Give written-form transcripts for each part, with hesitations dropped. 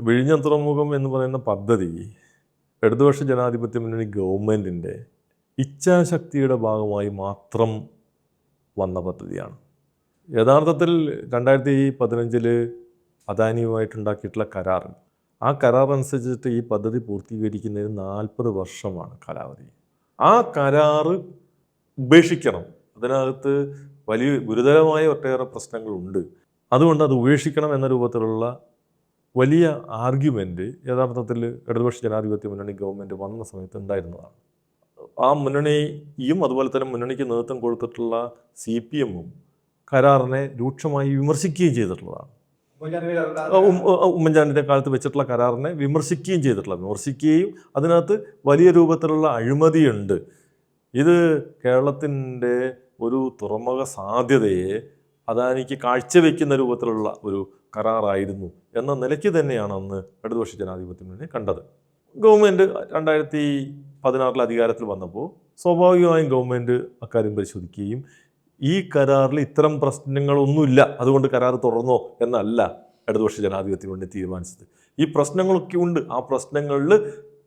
വിഴിഞ്ഞം തുറമുഖം എന്ന് പറയുന്ന പദ്ധതി ഇടതുപക്ഷ ജനാധിപത്യ മുന്നണി ഗവൺമെൻറ്റിൻ്റെ ഇച്ഛാശക്തിയുടെ ഭാഗമായി മാത്രം വന്ന പദ്ധതിയാണ്. യഥാർത്ഥത്തിൽ 2015 അദാനിയുമായിട്ടുണ്ടാക്കിയിട്ടുള്ള കരാർ, ആ കരാർ അനുസരിച്ചിട്ട് ഈ പദ്ധതി പൂർത്തീകരിക്കുന്നതിന് 40 വർഷമാണ് കാലാവധി. ആ കരാർ ഉപേക്ഷിക്കണം. അതിനകത്ത് വലിയ ഗുരുതരമായ ഒട്ടേറെ പ്രശ്നങ്ങളുണ്ട്. അതുകൊണ്ട് അത് ഉപേക്ഷിക്കണം എന്ന രൂപത്തിലുള്ള വലിയ ആർഗ്യുമെൻ്റ് യഥാർത്ഥത്തിൽ ഇടതുപക്ഷ ജനാധിപത്യ മുന്നണി ഗവൺമെൻറ് വന്ന സമയത്ത് ഉണ്ടായിരുന്നതാണ്. ആ മുന്നണിയും അതുപോലെ തന്നെ മുന്നണിക്ക് നേതൃത്വം കൊടുത്തിട്ടുള്ള CPM-ഉം കരാറിനെ രൂക്ഷമായി വിമർശിക്കുകയും ചെയ്തിട്ടുള്ളതാണ്. ഉമ്മൻചാണ്ടിൻ്റെ കാലത്ത് വെച്ചിട്ടുള്ള കരാറിനെ വിമർശിക്കുകയും അതിനകത്ത് വലിയ രൂപത്തിലുള്ള അഴിമതിയുണ്ട്. ഇത് കേരളത്തിൻ്റെ ഒരു തുറമുഖ സാധ്യതയെ അദാനിക്ക് കാഴ്ചവെക്കുന്ന രൂപത്തിലുള്ള ഒരു കരാറായിരുന്നു എന്ന നിലയ്ക്ക് തന്നെയാണ് അന്ന് ഇടതുപക്ഷ ജനാധിപത്യ മുന്നണി കണ്ടത്. ഗവൺമെൻറ് 2016 അധികാരത്തിൽ വന്നപ്പോൾ സ്വാഭാവികമായും ഗവൺമെൻറ് അക്കാര്യം പരിശോധിക്കുകയും ഈ കരാറിൽ ഇത്തരം പ്രശ്നങ്ങളൊന്നുമില്ല, അതുകൊണ്ട് കരാർ തുടർന്നോ എന്നല്ല ഇടതുപക്ഷ ജനാധിപത്യ മുന്നണി തീരുമാനിച്ചത്. ഈ പ്രശ്നങ്ങളൊക്കെ ഉണ്ട്, ആ പ്രശ്നങ്ങളിൽ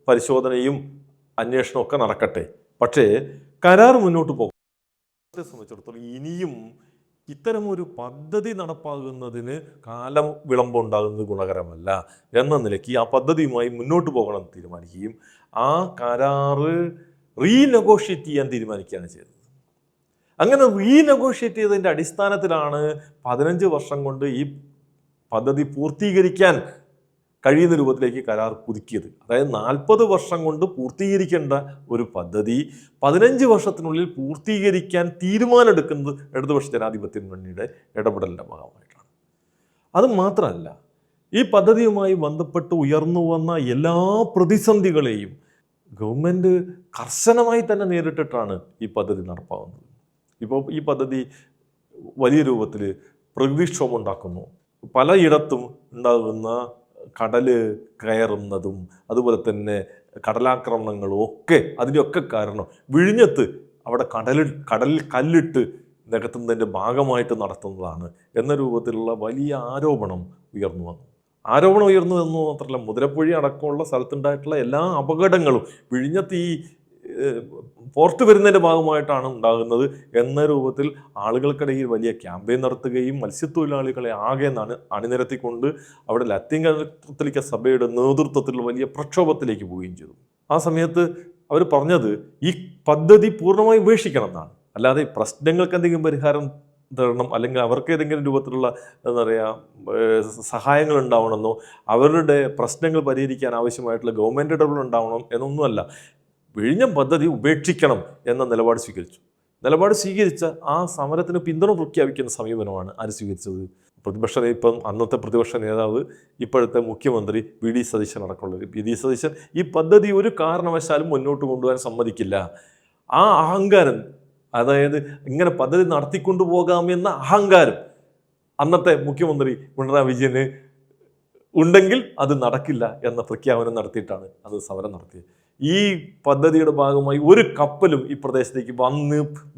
പരിശോധനയും അന്വേഷണവും ഒക്കെ നടക്കട്ടെ, പക്ഷേ കരാർ മുന്നോട്ട് പോകും. സംബന്ധിച്ചിടത്തോളം ഇനിയും ഇത്തരമൊരു പദ്ധതി നടപ്പാകുന്നതിന് കാലം വിളമ്പുണ്ടാകുന്നത് ഗുണകരമല്ല എന്ന നിലയ്ക്ക് ആ പദ്ധതിയുമായി മുന്നോട്ട് പോകണമെന്ന് തീരുമാനിക്കുകയും ആ കരാറ് റീനെഗോഷിയേറ്റ് ചെയ്യാൻ തീരുമാനിക്കുകയാണ് ചെയ്തത്. അങ്ങനെ റീനെഗോഷിയേറ്റ് ചെയ്തതിൻ്റെ അടിസ്ഥാനത്തിലാണ് 15 വർഷം കൊണ്ട് ഈ പദ്ധതി പൂർത്തീകരിക്കാൻ കഴിയുന്ന രൂപത്തിലേക്ക് കരാർ പുതുക്കിയത്. അതായത് 40 വർഷം കൊണ്ട് പൂർത്തീകരിക്കേണ്ട ഒരു പദ്ധതി 15 വർഷത്തിനുള്ളിൽ പൂർത്തീകരിക്കാൻ തീരുമാനമെടുക്കുന്നത് ഇടതുപക്ഷ ജനാധിപത്യ മുന്നണിയുടെ ഇടപെടലിൻ്റെ ഭാഗമായിട്ടാണ്. അത് മാത്രമല്ല, ഈ പദ്ധതിയുമായി ബന്ധപ്പെട്ട് ഉയർന്നു വന്ന എല്ലാ പ്രതിസന്ധികളെയും ഗവൺമെൻറ് കർശനമായി തന്നെ നേരിട്ടിട്ടാണ് ഈ പദ്ധതി നടപ്പാകുന്നത്. ഇപ്പോൾ ഈ പദ്ധതി വലിയ രൂപത്തിൽ പ്രകൃതിക്ഷോഭം ഉണ്ടാക്കുന്നു. പലയിടത്തും ഉണ്ടാകുന്ന കടൽ കയറുന്നതും അതുപോലെ തന്നെ കടലാക്രമണങ്ങളും ഒക്കെ അതിൻ്റെയൊക്കെ കാരണം വിഴിഞ്ഞത്ത് അവിടെ കടലിൽ കല്ലിട്ട് നികത്തുന്നതിൻ്റെ ഭാഗമായിട്ട് നടത്തുന്നതാണ് എന്ന രൂപത്തിലുള്ള വലിയ ആരോപണം ഉയർന്നു എന്ന് മാത്രമല്ല, മുതലപ്പുഴി അടക്കമുള്ള സ്ഥലത്തുണ്ടായിട്ടുള്ള എല്ലാ അപകടങ്ങളും വിഴിഞ്ഞത്ത് ഈ പോർട്ട് വരുന്നതിൻ്റെ ഭാഗമായിട്ടാണ് ഉണ്ടാകുന്നത് എന്ന രൂപത്തിൽ ആളുകൾക്കിടയിൽ വലിയ ക്യാമ്പയിൻ നടത്തുകയും മത്സ്യത്തൊഴിലാളികളെ ആകെ അണിനിരത്തിക്കൊണ്ട് അവിടെ ലത്തീൻ കത്തോലിക്ക സഭയുടെ നേതൃത്വത്തിലുള്ള വലിയ പ്രക്ഷോഭത്തിലേക്ക് പോവുകയും ചെയ്തു. ആ സമയത്ത് അവർ പറഞ്ഞത് ഈ പദ്ധതി പൂർണ്ണമായി ഉപേക്ഷിക്കണം എന്നാണ്. അല്ലാതെ പ്രശ്നങ്ങൾക്ക് എന്തെങ്കിലും പരിഹാരം തരണം, അല്ലെങ്കിൽ അവർക്ക് ഏതെങ്കിലും രൂപത്തിലുള്ള എന്താ പറയുക സഹായങ്ങൾ ഉണ്ടാവണമെന്നോ അവരുടെ പ്രശ്നങ്ങൾ പരിഹരിക്കാൻ ആവശ്യമായിട്ടുള്ള ഗവൺമെൻറ് ഇടപെടൽ ഉണ്ടാവണം എന്നൊന്നുമല്ല. വിഴിഞ്ഞം പദ്ധതി ഉപേക്ഷിക്കണം എന്ന നിലപാട് സ്വീകരിച്ച ആ സമരത്തിന് പിന്തുണ പ്രഖ്യാപിക്കുന്ന സമീപനമാണ് ആര് സ്വീകരിച്ചത്? അന്നത്തെ പ്രതിപക്ഷ നേതാവ് ഇപ്പോഴത്തെ മുഖ്യമന്ത്രി VD സതീശൻ അടക്കമുള്ളത്. VD സതീശൻ ഈ പദ്ധതി ഒരു കാരണവശാലും മുന്നോട്ട് കൊണ്ടുപോകാൻ സമ്മതിക്കില്ല. ആ അഹങ്കാരം, അതായത് ഇങ്ങനെ പദ്ധതി നടത്തിക്കൊണ്ടു പോകാമെന്ന അഹങ്കാരം അന്നത്തെ മുഖ്യമന്ത്രി പിണറായി വിജയന് ഉണ്ടെങ്കിൽ അത് നടക്കില്ല എന്ന പ്രഖ്യാപനം നടത്തിയിട്ടാണ് അത് സമരം നടത്തിയത്. ഈ പദ്ധതിയുടെ ഭാഗമായി ഒരു കപ്പലും ഈ പ്രദേശത്തേക്ക്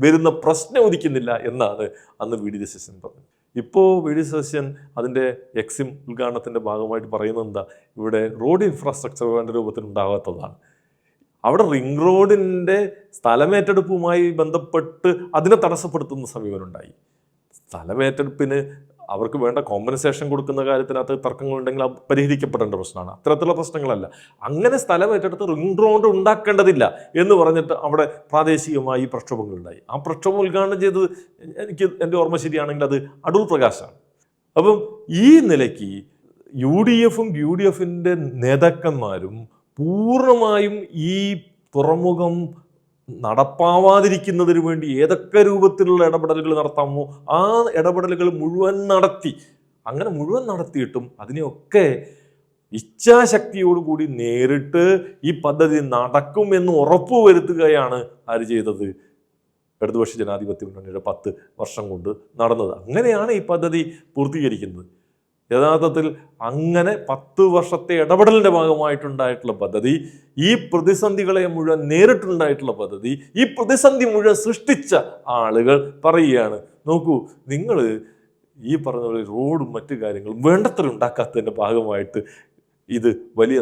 വരുന്ന പ്രശ്നം ഉദിക്കുന്നില്ല എന്നാണ് അന്ന് VD സതീശൻ പറഞ്ഞത്. ഇപ്പോൾ VD സതീശൻ അതിൻ്റെ എക്സിം ഉദ്ഘാടനത്തിൻ്റെ ഭാഗമായിട്ട് പറയുന്നത് എന്താ, ഇവിടെ റോഡ് ഇൻഫ്രാസ്ട്രക്ചർ വേണ്ട രൂപത്തിൽ ഉണ്ടാകാത്തതാണ്. അവിടെ റിംഗ് റോഡിൻ്റെ സ്ഥലമേറ്റെടുപ്പുമായി ബന്ധപ്പെട്ട് അതിനെ തടസ്സപ്പെടുത്തുന്ന സമീപനം ഉണ്ടായി. സ്ഥലമേറ്റെടുപ്പിന് അവർക്ക് വേണ്ട കോമ്പൻസേഷൻ കൊടുക്കുന്ന കാര്യത്തിനകത്ത് തർക്കങ്ങളുണ്ടെങ്കിൽ അത് പരിഹരിക്കപ്പെടേണ്ട പ്രശ്നമാണ്. അത്തരത്തിലുള്ള പ്രശ്നങ്ങളല്ല. അങ്ങനെ സ്ഥലം ഏറ്റെടുത്ത് റിംഗ് റോഡ് ഉണ്ടാക്കേണ്ടതില്ല എന്ന് പറഞ്ഞിട്ട് അവിടെ പ്രാദേശികമായി പ്രക്ഷോഭങ്ങളുണ്ടായി. ആ പ്രക്ഷോഭം ഉദ്ഘാടനം ചെയ്തത് എൻ്റെ ഓർമ്മ ശരിയാണെങ്കിൽ അത് അടൂർ പ്രകാശാണ്. അപ്പം ഈ നിലയ്ക്ക് UDF-ഉം UDF-ൻ്റെ നേതാക്കന്മാരും പൂർണ്ണമായും ഈ തുറമുഖം നടപ്പാവാതിരിക്കുന്നതിന് വേണ്ടി ഏതൊക്കെ രൂപത്തിലുള്ള ഇടപെടലുകൾ നടത്താമോ ആ ഇടപെടലുകൾ മുഴുവൻ നടത്തി. അങ്ങനെ മുഴുവൻ നടത്തിയിട്ടും അതിനെയൊക്കെ ഇച്ഛാശക്തിയോടുകൂടി നേരിട്ട് ഈ പദ്ധതി നടക്കും എന്ന് ഉറപ്പുവരുത്തുകയാണ് ആര് ചെയ്തത്? ഇടതുപക്ഷ ജനാധിപത്യ മുന്നണിയുടെ 10 വർഷം കൊണ്ട് നടന്നത്. അങ്ങനെയാണ് ഈ പദ്ധതി പൂർത്തീകരിക്കുന്നത്. യഥാർത്ഥത്തിൽ അങ്ങനെ 10 വർഷത്തെ ഇടപെടലിൻ്റെ ഭാഗമായിട്ടുണ്ടായിട്ടുള്ള പദ്ധതി, ഈ പ്രതിസന്ധികളെ മുഴുവൻ നേരിട്ടുണ്ടായിട്ടുള്ള പദ്ധതി, ഈ പ്രതിസന്ധി മുഴുവൻ സൃഷ്ടിച്ച ആളുകൾ പറയുകയാണ്, നോക്കൂ നിങ്ങൾ ഈ പറഞ്ഞ പോലെ റോഡും മറ്റു കാര്യങ്ങളും വേണ്ടത്ര ഉണ്ടാക്കാത്തതിൻ്റെ ഭാഗമായിട്ട് ഇത് വലിയ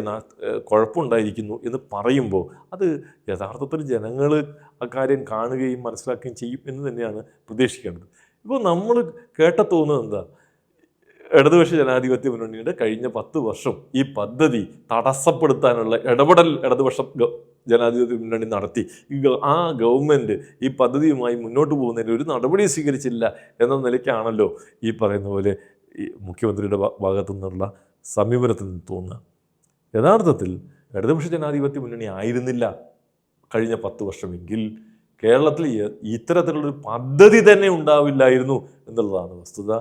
കുഴപ്പമുണ്ടായിരിക്കുന്നു എന്ന് പറയുമ്പോൾ അത് യഥാർത്ഥത്തിൽ ജനങ്ങൾ അക്കാര്യം കാണുകയും മനസ്സിലാക്കുകയും ചെയ്യും എന്ന് തന്നെയാണ് പ്രതീക്ഷിക്കേണ്ടത്. ഇപ്പോൾ നമ്മൾ തോന്നുന്നത് എന്താ, ഇടതുപക്ഷ ജനാധിപത്യ മുന്നണിയുടെ കഴിഞ്ഞ 10 വർഷം ഈ പദ്ധതി തടസ്സപ്പെടുത്താനുള്ള ഇടപെടൽ ഇടതുപക്ഷ ജനാധിപത്യ മുന്നണി നടത്തി. ആ ഗവൺമെൻറ് ഈ പദ്ധതിയുമായി മുന്നോട്ട് പോകുന്നതിന് ഒരു നടപടി സ്വീകരിച്ചില്ല എന്ന നിലയ്ക്കാണല്ലോ ഈ പറയുന്ന പോലെ ഈ മുഖ്യമന്ത്രിയുടെ ഭാഗത്തു നിന്നുള്ള സമീപനത്തിൽ നിന്ന് തോന്നുക. യഥാർത്ഥത്തിൽ ഇടതുപക്ഷ ജനാധിപത്യ മുന്നണി ആയിരുന്നില്ല കഴിഞ്ഞ 10 വർഷമെങ്കിൽ കേരളത്തിൽ ഇത്തരത്തിലുള്ളൊരു പദ്ധതി തന്നെ ഉണ്ടാവില്ലായിരുന്നു എന്നുള്ളതാണ് വസ്തുത.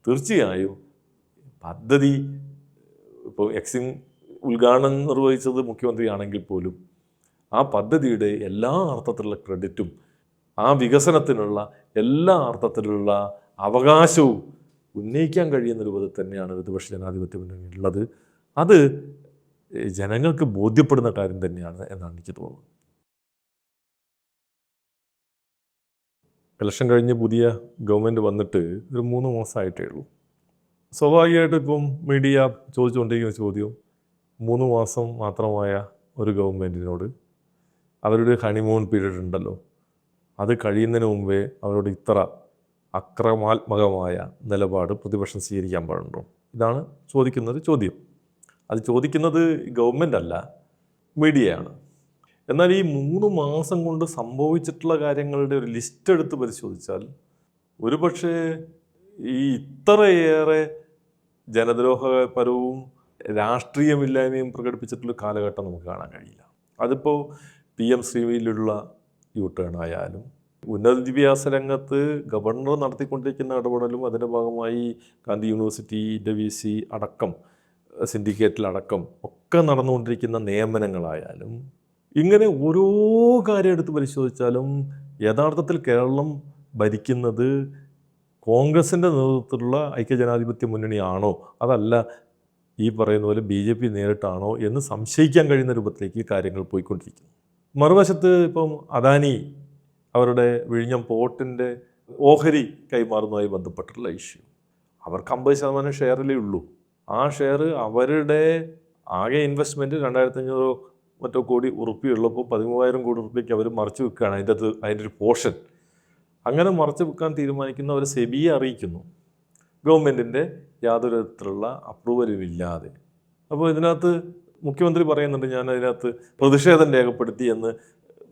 തീർച്ചയായും പദ്ധതി ഇപ്പോൾ എക്സിം ഉദ്ഘാടനം നിർവഹിച്ചത് മുഖ്യമന്ത്രിയാണെങ്കിൽ പോലും ആ പദ്ധതിയുടെ എല്ലാ അർത്ഥത്തിലുള്ള ക്രെഡിറ്റും ആ വികസനത്തിനുള്ള എല്ലാ അർത്ഥത്തിലുള്ള അവകാശവും ഉന്നയിക്കാൻ കഴിയുന്ന രൂപത്തിൽ തന്നെയാണ് ഇടതുപക്ഷ ജനാധിപത്യ മുന്നണി ഉള്ളത്. അത് ജനങ്ങൾക്ക് ബോധ്യപ്പെടുന്ന കാര്യം തന്നെയാണ് എന്നാണ് എനിക്ക് തോന്നുന്നത്. ഇലക്ഷൻ കഴിഞ്ഞ് പുതിയ ഗവൺമെൻറ് വന്നിട്ട് ഒരു 3 മാസമായിട്ടേ ഉള്ളൂ. സ്വാഭാവികമായിട്ടും ഇപ്പം മീഡിയ ചോദിച്ചുകൊണ്ടിരിക്കുന്ന ചോദ്യം 3 മാസം മാത്രമായ ഒരു ഗവൺമെൻറ്റിനോട് അവരുടെ ഹണിമൂൺ പീരീഡ് ഉണ്ടല്ലോ, അത് കഴിയുന്നതിന് മുമ്പേ അവരോട് ഇത്ര അക്രമാത്മകമായ നിലപാട് പ്രതിപക്ഷം സ്വീകരിക്കാൻ പാടുണ്ടോ? ഇതാണ് ചോദിക്കുന്നത് ചോദ്യം. അത് ചോദിക്കുന്നത് ഗവൺമെൻറ് അല്ല, മീഡിയയാണ്. എന്നാൽ ഈ 3 മാസം കൊണ്ട് സംഭവിച്ചിട്ടുള്ള കാര്യങ്ങളുടെ ഒരു ലിസ്റ്റ് എടുത്ത് പരിശോധിച്ചാൽ ഒരുപക്ഷെ ഈ ഇത്രയേറെ ജനദ്രോഹപരവും രാഷ്ട്രീയമില്ലായ്മയും പ്രകടിപ്പിച്ചിട്ടുള്ള കാലഘട്ടം നമുക്ക് കാണാൻ കഴിയില്ല. അതിപ്പോൾ PM ശ്രീവിയിലുള്ള യൂട്ടേൺ ആയാലും ഉന്നത വിദ്യാഭ്യാസ രംഗത്ത് ഗവർണർ നടത്തിക്കൊണ്ടിരിക്കുന്ന ഇടപെടലും അതിൻ്റെ ഭാഗമായി ഗാന്ധി യൂണിവേഴ്സിറ്റിയുടെ VC അടക്കം സിൻഡിക്കേറ്റിലടക്കം ഒക്കെ നടന്നുകൊണ്ടിരിക്കുന്ന നിയമനങ്ങളായാലും ഇങ്ങനെ ഓരോ കാര്യം എടുത്ത് പരിശോധിച്ചാലും യഥാർത്ഥത്തിൽ കേരളം ഭരിക്കുന്നത് കോൺഗ്രസിൻ്റെ നേതൃത്വത്തിലുള്ള ഐക്യജനാധിപത്യ മുന്നണിയാണോ അതല്ല ഈ പറയുന്ന പോലെ BJP നേരിട്ടാണോ എന്ന് സംശയിക്കാൻ കഴിയുന്ന രൂപത്തിലേക്ക് കാര്യങ്ങൾ പോയിക്കൊണ്ടിരിക്കുന്നു. മറുവശത്ത് ഇപ്പം അദാനി അവരുടെ വിഴിഞ്ഞം പോർട്ടിൻ്റെ ഓഹരി കൈമാറുന്നതുമായി ബന്ധപ്പെട്ടുള്ള ഇഷ്യൂ, അവർക്ക് 50% ഷെയറിലേ ഉള്ളൂ. ആ ഷെയർ അവരുടെ ആകെ ഇൻവെസ്റ്റ്മെൻറ്റ് 2500 മറ്റോ കോടി ഉറുപ്പിയുള്ളപ്പോൾ 13,000 കോടി ഉറുപ്പിക്ക് അവർ മറച്ചു വെക്കുകയാണ്. അതിൻ്റെ ഒരു പോർഷൻ അങ്ങനെ മറച്ചു വെക്കാൻ തീരുമാനിക്കുന്ന അവർ സെബിയെ അറിയിക്കുന്നു, ഗവൺമെൻറ്റിൻ്റെ യാതൊരു വിധത്തിലുള്ള അപ്രൂവലും ഇല്ലാതെ. അപ്പോൾ ഇതിനകത്ത് മുഖ്യമന്ത്രി പറയുന്നുണ്ട്, ഞാൻ അതിനകത്ത് പ്രതിഷേധം രേഖപ്പെടുത്തി എന്ന്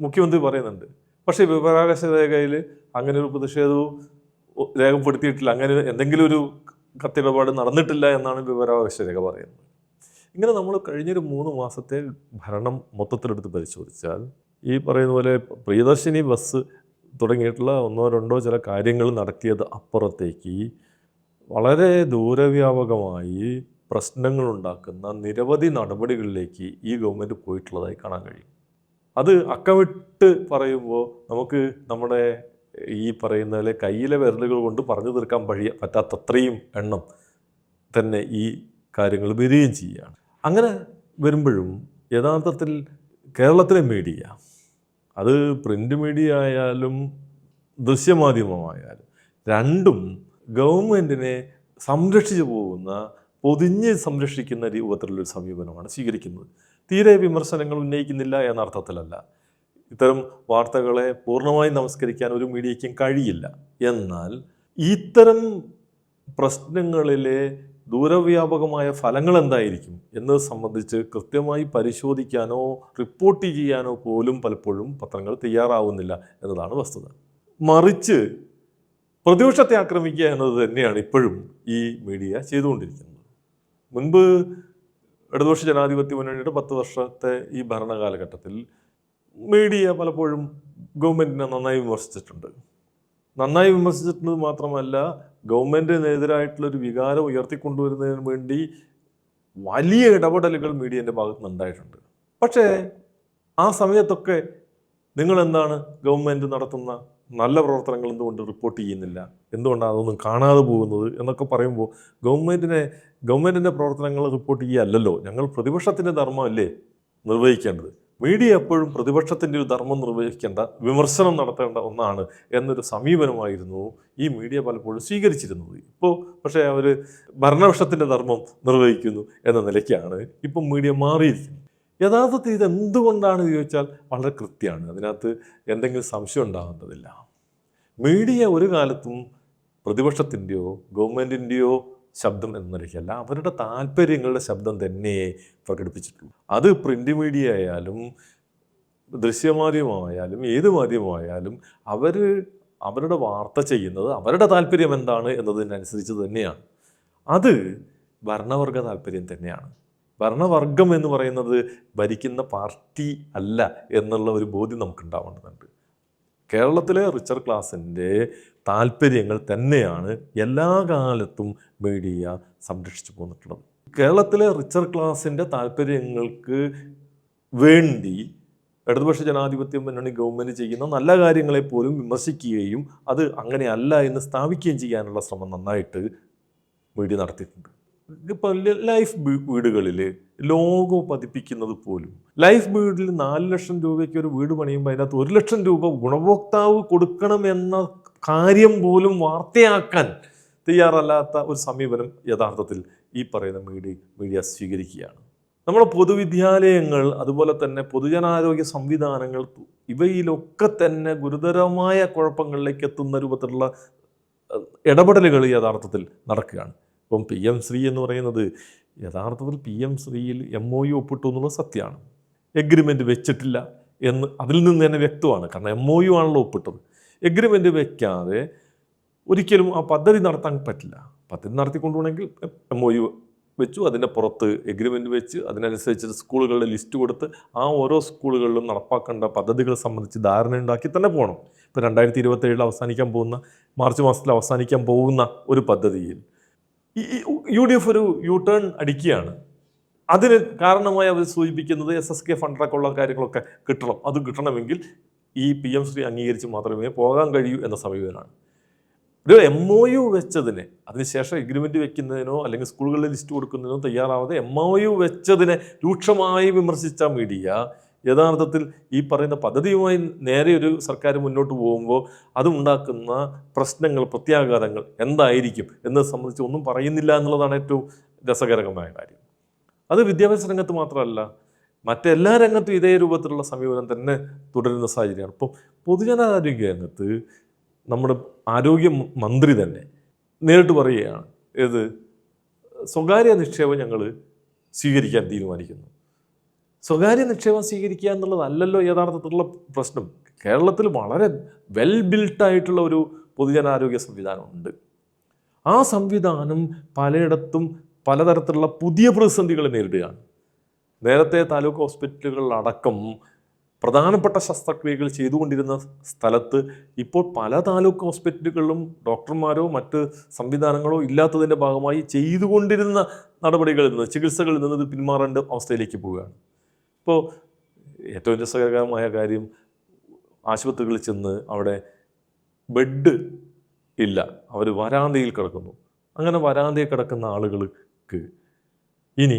മുഖ്യമന്ത്രി പറയുന്നുണ്ട്. പക്ഷേ വിവരാവകാശ രേഖയിൽ അങ്ങനെ ഒരു പ്രതിഷേധവും രേഖപ്പെടുത്തിയിട്ടില്ല, അങ്ങനെ എന്തെങ്കിലും ഒരു കത്തിടപാട് നടന്നിട്ടില്ല എന്നാണ് വിവരാവകാശ രേഖ പറയുന്നത്. ഇങ്ങനെ നമ്മൾ കഴിഞ്ഞൊരു 3 മാസത്തെ ഭരണം മൊത്തത്തിലെടുത്ത് പരിശോധിച്ചാൽ ഈ പറയുന്ന പോലെ പ്രിയദർശിനി ബസ് തുടങ്ങിയിട്ടുള്ള 1-2 ചില കാര്യങ്ങൾ നടത്തിയത് അപ്പുറത്തേക്ക് വളരെ ദൂരവ്യാപകമായി പ്രശ്നങ്ങളുണ്ടാക്കുന്ന നിരവധി നടപടികളിലേക്ക് ഈ ഗവൺമെൻറ് പോയിട്ടുള്ളതായി കാണാൻ കഴിയും. അത് അക്കമിട്ട് പറയുമ്പോൾ നമുക്ക് നമ്മുടെ ഈ പറയുന്ന പോലെ കയ്യിലെ വിരലുകൾ കൊണ്ട് പറഞ്ഞു തീർക്കാൻ പറ്റാത്തത്രയും എണ്ണം തന്നെ ഈ കാര്യങ്ങൾ വരികയും ചെയ്യുകയാണ്. അങ്ങനെ വരുമ്പോഴും യഥാർത്ഥത്തിൽ കേരളത്തിലെ മീഡിയ, അത് പ്രിൻ്റ് മീഡിയ ആയാലും ദൃശ്യമാധ്യമമായാലും രണ്ടും ഗവൺമെൻറ്റിനെ സംരക്ഷിച്ചു പോകുന്ന, പൊതിഞ്ഞ് സംരക്ഷിക്കുന്ന രൂപത്തിലുള്ളൊരു സമീപനമാണ് സ്വീകരിക്കുന്നത്. തീരെ വിമർശനങ്ങൾ ഉന്നയിക്കുന്നില്ല എന്ന അർത്ഥത്തിലല്ല. ഇത്തരം വാർത്തകളെ പൂർണ്ണമായും നമസ്കരിക്കാൻ ഒരു മീഡിയയ്ക്കും കഴിയില്ല. എന്നാൽ ഇത്തരം പ്രശ്നങ്ങളിലെ ദൂരവ്യാപകമായ ഫലങ്ങൾ എന്തായിരിക്കും എന്നത് സംബന്ധിച്ച് കൃത്യമായി പരിശോധിക്കാനോ റിപ്പോർട്ട് ചെയ്യാനോ പോലും പലപ്പോഴും പത്രങ്ങൾ തയ്യാറാവുന്നില്ല എന്നതാണ് വസ്തുത. മറിച്ച് പ്രതിപക്ഷത്തെ ആക്രമിക്കുക എന്നത് തന്നെയാണ് ഇപ്പോഴും ഈ മീഡിയ ചെയ്തുകൊണ്ടിരിക്കുന്നത്. മുൻപ് ഇടതുപക്ഷ ജനാധിപത്യ മുന്നണിയുടെ 10 വർഷത്തെ ഈ ഭരണകാലഘട്ടത്തിൽ മീഡിയ പലപ്പോഴും ഗവൺമെൻറ്റിനെ നന്നായി വിമർശിച്ചിട്ടുണ്ട്. നന്നായി വിമർശിച്ചിട്ടുള്ളത് മാത്രമല്ല, ഗവൺമെൻറ്റിനെതിരായിട്ടുള്ളൊരു വികാരം ഉയർത്തിക്കൊണ്ടുവരുന്നതിന് വേണ്ടി വലിയ ഇടപെടലുകൾ മീഡിയൻ്റെ ഭാഗത്ത് നിന്നുണ്ടായിട്ടുണ്ട്. പക്ഷേ ആ സമയത്തൊക്കെ നിങ്ങളെന്താണ് ഗവൺമെൻറ് നടത്തുന്ന നല്ല പ്രവർത്തനങ്ങൾ എന്തുകൊണ്ട് റിപ്പോർട്ട് ചെയ്യുന്നില്ല, എന്തുകൊണ്ടാണ് അതൊന്നും കാണാതെ പോകുന്നത് എന്നൊക്കെ പറയുമ്പോൾ ഗവൺമെൻറ്റിൻ്റെ പ്രവർത്തനങ്ങൾ റിപ്പോർട്ട് ചെയ്യുകയല്ലോ, ഞങ്ങൾ പ്രതിപക്ഷത്തിൻ്റെ ധർമ്മമല്ലേ നിർവഹിക്കേണ്ടത്. മീഡിയ എപ്പോഴും പ്രതിപക്ഷത്തിൻ്റെ ഒരു ധർമ്മം നിർവഹിക്കേണ്ട, വിമർശനം നടത്തേണ്ട ഒന്നാണ് എന്നൊരു സമീപനമായിരുന്നു ഈ മീഡിയ പലപ്പോഴും സ്വീകരിച്ചിരുന്നത്. ഇപ്പോൾ പക്ഷേ അവർ ഭരണപക്ഷത്തിൻ്റെ ധർമ്മം നിർവഹിക്കുന്നു എന്ന നിലയ്ക്കാണ് ഇപ്പം മീഡിയ മാറിയിരിക്കുന്നത്. യഥാർത്ഥത്തിൽ ഇത് എന്തുകൊണ്ടാണ് ചോദിച്ചാൽ വളരെ കൃത്യമാണ്. അതിനകത്ത് എന്തെങ്കിലും സംശയം ഉണ്ടാകേണ്ടതില്ല. മീഡിയ ഒരു കാലത്തും പ്രതിപക്ഷത്തിൻ്റെയോ ഗവൺമെൻറ്റിൻ്റെയോ ശബ്ദം എന്ന നിലയ്ക്കല്ല, അവരുടെ താല്പര്യങ്ങളുടെ ശബ്ദം തന്നെ പ്രകടിപ്പിച്ചിട്ടുള്ളൂ. അത് പ്രിൻ്റ് മീഡിയ ആയാലും ദൃശ്യമാധ്യമമായാലും ഏത് മാധ്യമമായാലും അവരുടെ വാർത്ത ചെയ്യുന്നത് അവരുടെ താല്പര്യം എന്താണ് എന്നതിനനുസരിച്ച് തന്നെയാണ്. അത് ഭരണവർഗ താല്പര്യം തന്നെയാണ്. ഭരണവർഗം എന്ന് പറയുന്നത് ഭരിക്കുന്ന പാർട്ടി അല്ല എന്നുള്ള ഒരു ബോധ്യം നമുക്കുണ്ടാവേണ്ടതുണ്ട്. കേരളത്തിലെ റിച്ചർ ക്ലാസിൻ്റെ താല്പര്യങ്ങൾ തന്നെയാണ് എല്ലാ കാലത്തും മീഡിയ സംരക്ഷിച്ചു പോന്നിട്ടുള്ളത്. കേരളത്തിലെ റിച്ചർ ക്ലാസിൻ്റെ താല്പര്യങ്ങൾക്ക് വേണ്ടി ഇടതുപക്ഷ ജനാധിപത്യ മുന്നണി ഗവൺമെൻറ് ചെയ്യുന്ന നല്ല കാര്യങ്ങളെ പോലും വിമർശിക്കുകയും അത് അങ്ങനെയല്ല എന്ന് സ്ഥാപിക്കുകയും ചെയ്യാനുള്ള ശ്രമം നന്നായിട്ട് മീഡിയ നടത്തിയിട്ടുണ്ട്. ഇപ്പം ലൈഫ് വീടുകളിൽ ലോഗോ പതിപ്പിക്കുന്നത് പോലും, ലൈഫ് വീടിൽ 4 ലക്ഷം രൂപയ്ക്ക് ഒരു വീട് പണിയുമ്പോൾ അതിനകത്ത് 1 ലക്ഷം രൂപ ഗുണഭോക്താവ് കൊടുക്കണമെന്ന കാര്യം പോലും വാർത്തയാക്കാൻ തയ്യാറല്ലാത്ത ഒരു സമീപനം യഥാർത്ഥത്തിൽ ഈ പറയുന്ന മീഡിയ സ്വീകരിക്കുകയാണ്. നമ്മുടെ പൊതുവിദ്യാലയങ്ങൾ, അതുപോലെ തന്നെ പൊതുജനാരോഗ്യ സംവിധാനങ്ങൾ, ഇവയിലൊക്കെ തന്നെ ഗുരുതരമായ കുഴപ്പങ്ങളിലേക്ക് എത്തുന്ന രൂപത്തിലുള്ള ഇടപെടലുകൾ യഥാർത്ഥത്തിൽ നടക്കുകയാണ്. ഇപ്പം PM ശ്രീ എന്ന് പറയുന്നത് യഥാർത്ഥത്തിൽ PM ശ്രീയിൽ MOU ഒപ്പിട്ടു എന്നുള്ളത് സത്യമാണ്. എഗ്രിമെൻ്റ് വെച്ചിട്ടില്ല എന്ന് അതിൽ നിന്ന് തന്നെ വ്യക്തമാണ്. കാരണം MOU ആണല്ലോ ഒപ്പിട്ടത്. എഗ്രിമെൻ്റ് വെക്കാതെ ഒരിക്കലും ആ പദ്ധതി നടത്താൻ പറ്റില്ല. പദ്ധതി നടത്തിക്കൊണ്ടുപോകണമെങ്കിൽ MOU വെച്ചു, അതിൻ്റെ പുറത്ത് എഗ്രിമെൻ്റ് വെച്ച് അതിനനുസരിച്ച് സ്കൂളുകളുടെ ലിസ്റ്റ് കൊടുത്ത് ആ ഓരോ സ്കൂളുകളിലും നടപ്പാക്കേണ്ട പദ്ധതികളെ സംബന്ധിച്ച് ധാരണ ഉണ്ടാക്കി തന്നെ പോകണം. ഇപ്പോൾ 2027 അവസാനിക്കാൻ പോകുന്ന, മാർച്ച് മാസത്തിൽ അവസാനിക്കാൻ പോകുന്ന ഒരു പദ്ധതിയിൽ UDF ഒരു U-ടേൺ അടിക്കുകയാണ്. അതിന് കാരണമായി അവർ സൂചിപ്പിക്കുന്നത് SSK ഫണ്ടൊക്കെ ഉള്ള കാര്യങ്ങളൊക്കെ കിട്ടണം. അത് കിട്ടണമെങ്കിൽ ഈ PM ശ്രീ അംഗീകരിച്ച് മാത്രമേ പോകാൻ കഴിയൂ എന്ന സമീപനമാണ്. ഒരു MOU വെച്ചതിനെ, അതിനുശേഷം എഗ്രിമെൻ്റ് വെക്കുന്നതിനോ അല്ലെങ്കിൽ സ്കൂളുകളിൽ ലിസ്റ്റ് കൊടുക്കുന്നതിനോ തയ്യാറാവാതെ MOU വെച്ചതിനെ രൂക്ഷമായി വിമർശിച്ച മീഡിയ യഥാർത്ഥത്തിൽ ഈ പറയുന്ന പദ്ധതിയുമായി നേരെ ഒരു സർക്കാർ മുന്നോട്ട് പോകുമ്പോൾ അതുണ്ടാക്കുന്ന പ്രശ്നങ്ങൾ, പ്രത്യാഘാതങ്ങൾ എന്തായിരിക്കും എന്നത് സംബന്ധിച്ച് ഒന്നും പറയുന്നില്ല എന്നുള്ളതാണ് ഏറ്റവും രസകരമായ കാര്യം. അത് വിദ്യാഭ്യാസ രംഗത്ത് മാത്രമല്ല, മറ്റെല്ലാ രംഗത്തും ഇതേ രൂപത്തിലുള്ള സമീപനം തന്നെ തുടരുന്ന സാഹചര്യമാണ്. ഇപ്പം പൊതുജനാരോഗ്യ രംഗത്ത് നമ്മുടെ ആരോഗ്യ മന്ത്രി തന്നെ നേരിട്ട് പറയുകയാണ്, ഏത് സ്വകാര്യ നിക്ഷേപം ഞങ്ങൾ സ്വീകരിക്കാൻ തീരുമാനിക്കുന്നു. സ്വകാര്യ നിക്ഷേപം സ്വീകരിക്കുക എന്നുള്ളതല്ലല്ലോ യഥാർത്ഥത്തിലുള്ള പ്രശ്നം. കേരളത്തിൽ വളരെ വെൽ ബിൽട്ടായിട്ടുള്ള ഒരു പൊതുജനാരോഗ്യ സംവിധാനമുണ്ട്. ആ സംവിധാനം പലയിടത്തും പലതരത്തിലുള്ള പുതിയ പ്രതിസന്ധികൾ നേരിടുകയാണ്. നേരത്തെ താലൂക്ക് ഹോസ്പിറ്റലുകളടക്കം പ്രധാനപ്പെട്ട ശസ്ത്രക്രിയകൾ ചെയ്തുകൊണ്ടിരുന്ന സ്ഥലത്ത് ഇപ്പോൾ പല താലൂക്ക് ഹോസ്പിറ്റലുകളിലും ഡോക്ടർമാരോ മറ്റ് സംവിധാനങ്ങളോ ഇല്ലാത്തതിൻ്റെ ഭാഗമായി ചെയ്തുകൊണ്ടിരുന്ന നടപടികളിൽ നിന്ന്, ചികിത്സകളിൽ നിന്ന് ഇത് പിന്മാറേണ്ട അവസ്ഥയിലേക്ക് പോവുകയാണ്. ഇപ്പോൾ ഏറ്റവും രസകരമായ കാര്യം, ആശുപത്രികളിൽ ചെന്ന് അവിടെ ബെഡ് ഇല്ല, അവർ വരാന്തയിൽ കിടക്കുന്നു. അങ്ങനെ വരാന്തയിൽ കിടക്കുന്ന ആളുകൾക്ക് ഇനി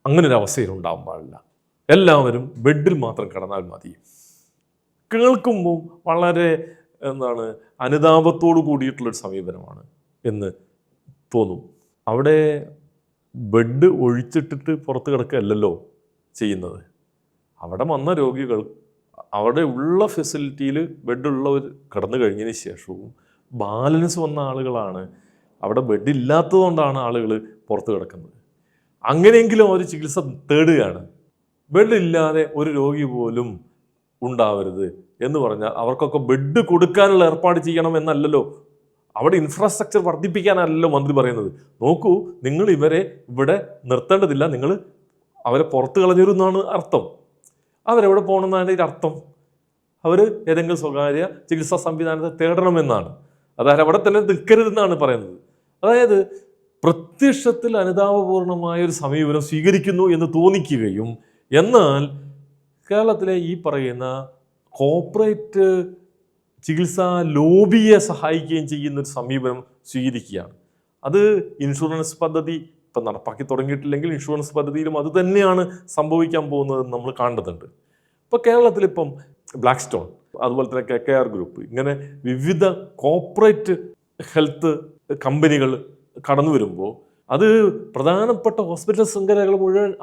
അങ്ങനൊരു അവസ്ഥയിലുണ്ടാകാൻ പാടില്ല. എല്ലാവരും ബെഡിൽ മാത്രം കിടന്നാൽ മതി. കേൾക്കുമ്പോൾ വളരെ അനുതാപത്തോടു കൂടിയിട്ടുള്ളൊരു സമീപനമാണ് എന്ന് തോന്നും. അവിടെ ബെഡ് ഒഴിച്ചിട്ടിട്ട് പുറത്ത് കിടക്കുകയല്ലല്ലോ ചെയ്യുന്നത്. അവിടെ വന്ന രോഗികൾ അവിടെ ഉള്ള ഫെസിലിറ്റിയിൽ ബെഡുള്ളവർ കിടന്നു കഴിഞ്ഞതിന് ശേഷവും ബാലൻസ് വന്ന ആളുകളാണ്, അവിടെ ബെഡില്ലാത്തതുകൊണ്ടാണ് ആളുകൾ പുറത്ത് കിടക്കുന്നത്. അങ്ങനെയെങ്കിലും അവർ ചികിത്സ തേടുകയാണ്. ബെഡില്ലാതെ ഒരു രോഗി പോലും ഉണ്ടാവരുത് എന്ന് പറഞ്ഞാൽ അവർക്കൊക്കെ ബെഡ് കൊടുക്കാനുള്ള ഏർപ്പാട് ചെയ്യണം എന്നല്ലല്ലോ, അവിടെ ഇൻഫ്രാസ്ട്രക്ചർ വർദ്ധിപ്പിക്കാനല്ലല്ലോ മന്ത്രി പറയുന്നത്. നോക്കൂ, നിങ്ങൾ ഇവരെ ഇവിടെ നിർത്തേണ്ടതില്ല, നിങ്ങൾ അവരെ പുറത്ത് കളഞ്ഞിരുന്നാണ് അർത്ഥം. അവരെവിടെ പോകണമെന്നാണ് ഇതിൻ്റെ അർത്ഥം. അവർ ഏതെങ്കിലും സ്വകാര്യ ചികിത്സാ സംവിധാനത്തെ തേടണമെന്നാണ്. അതായത് അവിടെ തന്നെ നിൽക്കരുതെന്നാണ് പറയുന്നത്. അതായത് പ്രത്യക്ഷത്തിൽ അനുതാപപൂർണമായ ഒരു സമീപനം സ്വീകരിക്കുന്നു എന്ന് തോന്നിക്കുകയും എന്നാൽ കേരളത്തിലെ ഈ പറയുന്ന കോർപ്പറേറ്റ് ചികിത്സാ ലോബിയെ സഹായിക്കുകയും ചെയ്യുന്നൊരു സമീപനം സ്വീകരിക്കുകയാണ്. അത് ഇൻഷുറൻസ് പദ്ധതി ഇപ്പം നടപ്പാക്കി തുടങ്ങിയിട്ടില്ലെങ്കിൽ ഇൻഷുറൻസ് പദ്ധതിയിലും അത് തന്നെയാണ് സംഭവിക്കാൻ പോകുന്നതെന്ന് നമ്മൾ കാണുന്നുണ്ട്. ഇപ്പോൾ കേരളത്തിലിപ്പം ബ്ലാക്ക് സ്റ്റോൺ, അതുപോലെ തന്നെ KKR ഗ്രൂപ്പ്, ഇങ്ങനെ വിവിധ കോർപ്പറേറ്റ് ഹെൽത്ത് കമ്പനികൾ കടന്നു വരുമ്പോൾ അത് പ്രധാനപ്പെട്ട ഹോസ്പിറ്റൽ ശൃംഖലകൾ മുഴുവൻ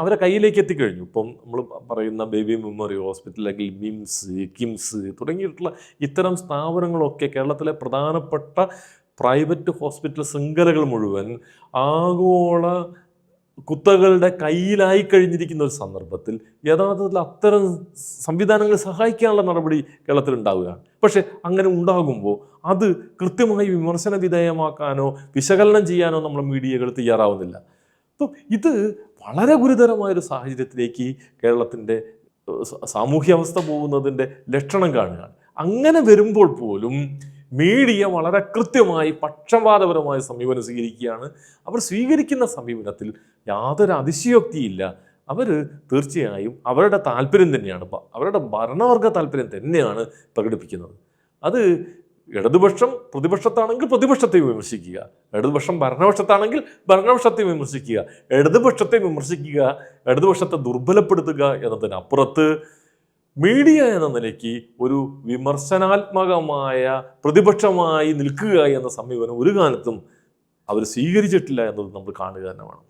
അവരെ കയ്യിലേക്ക് എത്തിക്കഴിഞ്ഞു. ഇപ്പം നമ്മൾ പറയുന്ന ബേബി മെമ്മോറിയൽ ഹോസ്പിറ്റൽ, അല്ലെങ്കിൽ മിംസ്, കിംസ് തുടങ്ങിയിട്ടുള്ള ഇത്തരം സ്ഥാപനങ്ങളൊക്കെ കേരളത്തിലെ പ്രധാനപ്പെട്ട പ്രൈവറ്റ് ഹോസ്പിറ്റൽ ശൃംഖലകൾ മുഴുവൻ ആഗോള കുത്തകളുടെ കയ്യിലായി കഴിഞ്ഞിരിക്കുന്ന ഒരു സന്ദർഭത്തിൽ യഥാർത്ഥത്തിൽ അത്തരം സംവിധാനങ്ങൾ സഹായിക്കാനുള്ള നടപടി കേരളത്തിൽ ഉണ്ടാവുകയാണ്. പക്ഷെ അങ്ങനെ ഉണ്ടാകുമ്പോൾ അത് കൃത്യമായി വിമർശന വിധേയമാക്കാനോ വിശകലനം ചെയ്യാനോ നമ്മൾ മീഡിയകൾ തയ്യാറാവുന്നില്ല. അപ്പം ഇത് വളരെ ഗുരുതരമായൊരു സാഹചര്യത്തിലേക്ക് കേരളത്തിൻ്റെ സാമൂഹ്യ അവസ്ഥ പോകുന്നതിൻ്റെ ലക്ഷണം കാണുകയാണ്. അങ്ങനെ വരുമ്പോൾ പോലും മീഡിയ വളരെ കൃത്യമായി പക്ഷപാതപരമായ സമീപനം സ്വീകരിക്കുകയാണ്. അവർ സ്വീകരിക്കുന്ന സമീപനത്തിൽ യാതൊരു അതിശയോക്തിയില്ല. അവർ തീർച്ചയായും അവരുടെ താല്പര്യം തന്നെയാണ്, അവരുടെ ഭരണവർഗ താല്പര്യം തന്നെയാണ് പ്രകടിപ്പിക്കുന്നത്. അത് ഇടതുപക്ഷം പ്രതിപക്ഷത്താണെങ്കിൽ പ്രതിപക്ഷത്തെ വിമർശിക്കുക, ഇടതുപക്ഷം ഭരണപക്ഷത്താണെങ്കിൽ ഭരണപക്ഷത്തെ വിമർശിക്കുക, ഇടതുപക്ഷത്തെ വിമർശിക്കുക, ഇടതുപക്ഷത്തെ ദുർബലപ്പെടുത്തുക എന്നതിനപ്പുറത്ത് മീഡിയ എന്ന നിലയ്ക്ക് ഒരു വിമർശനാത്മകമായ പ്രതിപക്ഷമായി നിൽക്കുക എന്ന സമീപനം ഒരു കാലത്തും അവർ സ്വീകരിച്ചിട്ടില്ല എന്നത് നമ്മൾ കാണുക തന്നെ വേണം.